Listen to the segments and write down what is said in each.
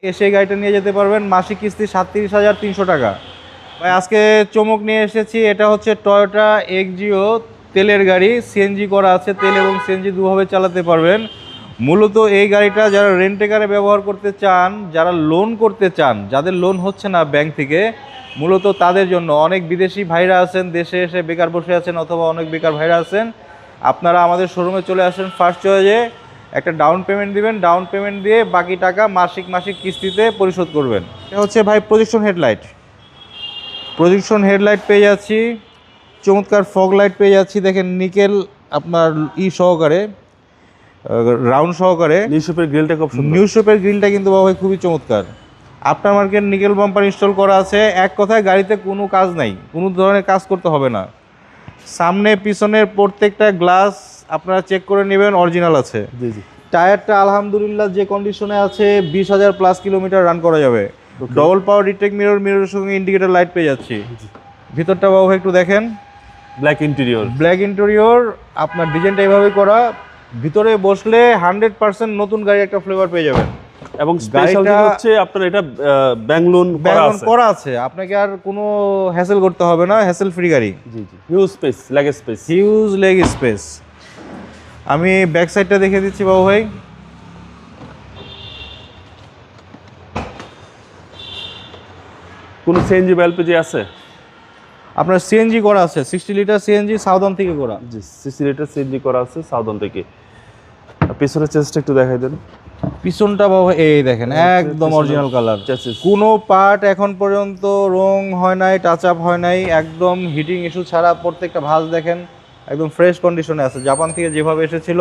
এসে গাড়িটা নিয়ে যেতে পারবেন, মাসিক কিস্তি 37,300 টাকা। ভাই আজকে চমক নিয়ে এসেছি, এটা হচ্ছে টয়োটা এক্সিও তেলের গাড়ি, সিএনজি করা আছে, তেল এবং সিএনজি দুভাবে চালাতে পারবেন। মূলত এই গাড়িটা যারা রেন্টে কারে ব্যবহার করতে চান, যারা লোন করতে চান, যাদের লোন হচ্ছে না ব্যাংক থেকে, মূলত তাদের জন্য। অনেক বিদেশি ভাইরা আছেন, দেশে এসে বেকার বসে আছেন, অথবা অনেক বেকার ভাইরা আছেন, আপনারা আমাদের শোরুমে চলে আসেন। ফার্স্ট চয়েসে একটা ডাউন পেমেন্ট দিবেন, ডাউন পেমেন্ট দিয়ে বাকি টাকা মাসিক মাসিক কিস্তিতে পরিশোধ করবেন। এটা হচ্ছে ভাই প্রজেকশন হেডলাইট পেয়ে যাচ্ছি, চমৎকার ফগ লাইট পেয়ে যাচ্ছি। দেখেন নিকেল আপনার সহকারে, রাউন্ড সহকারে। নিউশেপের গ্রিলটা খুব সুন্দর। নিউশেপের গ্রিলটা কিন্তু বাবা ভাই খুবই চমৎকার। After market nickel bumper install করা আছে। এক কথায় গাড়িতে কোনো কাজ নাই, কোনো ধরনের কাজ করতে হবে না। সামনে পিছনের প্রত্যেকটা গ্লাস আপনারা চেক করে নেবেন, অরিজিনাল আছে। জি জি। টায়ারটা আলহামদুলিল্লাহ যে কন্ডিশনে আছে, 20,000 প্লাস কিলোমিটার রান করা যাবে। ডবল পাওয়ার রিটেক মিররের সঙ্গে ইন্ডিকেটর লাইট পেয়ে যাচ্ছি। ভিতরটা বাবু একটু দেখেন, ব্ল্যাক ইন্টেরিয়র আপনার ডিজাইনটা এইভাবে করা। ভিতরে বসলে 100% নতুন গাড়ি একটা ফ্লেভার পেয়ে যাবেন। এবং স্পেশালটি হচ্ছে আপনার এটা ব্যাংক লোন করা আছে, আপনাকে আর কোনো হ্যাসেল করতে হবে না, হ্যাসেল ফ্রি গাড়ি। জি জি। Huge leg space. আমি ব্যাক সাইডটা দেখে দিচ্ছি বাবু ভাই। কোন সিএনজি বা এলপিজি আছে? আপনার সিএনজি করা আছে, 60 লিটার সিএনজি সাউদার্ন থেকে করা। জি, 60 লিটার সিএনজি করা আছে সাউদার্ন থেকে। পিছনের চেসটা একটু দেখাই দেন। পিছনটা বাবু এই দেখেন, একদম অরিজিনাল কালার। কোনো পার্ট এখন পর্যন্ত রং হয় নাই, টাচ আপ হয় নাই, একদম হিটিং ইস্যু ছাড়া। প্রত্যেকটা ভাঁজ দেখেন একদম ফ্রেশ কন্ডিশনে আছে, জাপান থেকে যেভাবে এসেছিল।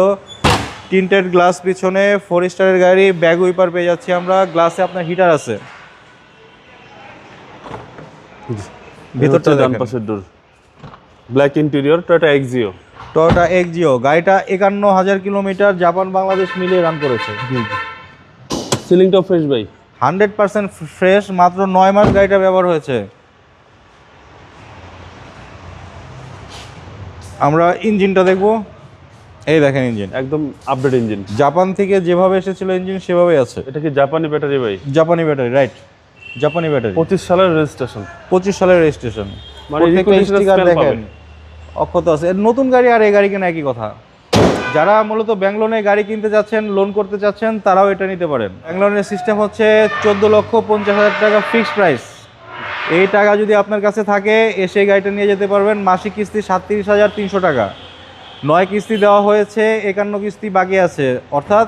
টিন্টেড গ্লাস পিছনে, 4 স্টারের গাড়ি। ব্যাগ উইপার পেয়ে যাচ্ছি আমরা, গ্লাসে আপনার হিটার আছে। ভিতরটা ডান পাশের ডোর, ব্ল্যাক ইন্টেরিয়র, টয়োটা এক্সিও। গাড়িটা 51,000 কিলোমিটার জাপান বাংলাদেশ মিলিয়ে রান করেছে। সিলিংটাও ফ্রেশ ভাই, 100% ফ্রেশ। মাত্র 9 মাস গাড়িটা ব্যবহার হয়েছে। আমরা ইঞ্জিনটা দেখবো। এই দেখেন ইঞ্জিন একদম আপডেট ইঞ্জিন। জাপান থেকে যেভাবে এসেছিল ইঞ্জিন সেভাবেই আছে। এটা কি জাপানি ব্যাটারি ভাই? জাপানি ব্যাটারি, রাইট, জাপানি ব্যাটারি। 25 সালের রেজিস্ট্রেশন। 25 সালের রেজিস্ট্রেশন। মানে স্টিকার দেখেন অক্ষত আছে। নতুন গাড়ি আর এই গাড়ি কেনা একই কথা। যারা মূলত ব্যাংক লোনে গাড়ি কিনতে যাচ্ছেন, লোন করতে চাচ্ছেন, তারাও এটা নিতে পারেন। ব্যাংক লোনের সিস্টেম হচ্ছে 14,50,000 টাকা ফিক্সড প্রাইস। এই টাকা যদি আপনার কাছে থাকে, এসে গাড়িটা নিয়ে যেতে পারবেন। মাসিক কিস্তি 37,300 টাকা। 9 কিস্তি দেওয়া হয়েছে, 51 কিস্তি বাকি আছে। অর্থাৎ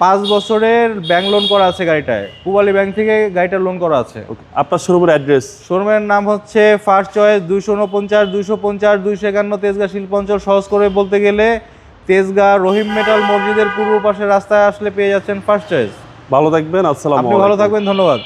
5 বছরের ব্যাংক লোন করা আছে গাড়িটায়। পূবালী ব্যাংক থেকে গাড়িটার লোন করা আছে। আপনার শোরুমের অ্যাড্রেস? শোরুমের নাম হচ্ছে ফার্স্ট চয়েস, 249, 250, 251 তেজগাঁ শিল্পাঞ্চল। সহজ করে বলতে গেলে তেজগাঁ রহিম মেটাল মসজিদের পূর্ব পাশে রাস্তায় আসলে পেয়ে যাচ্ছেন ফার্স্ট চয়েস। ভালো থাকবেন, আসসালামু আলাইকুম। আপনি ভালো থাকবেন, ধন্যবাদ।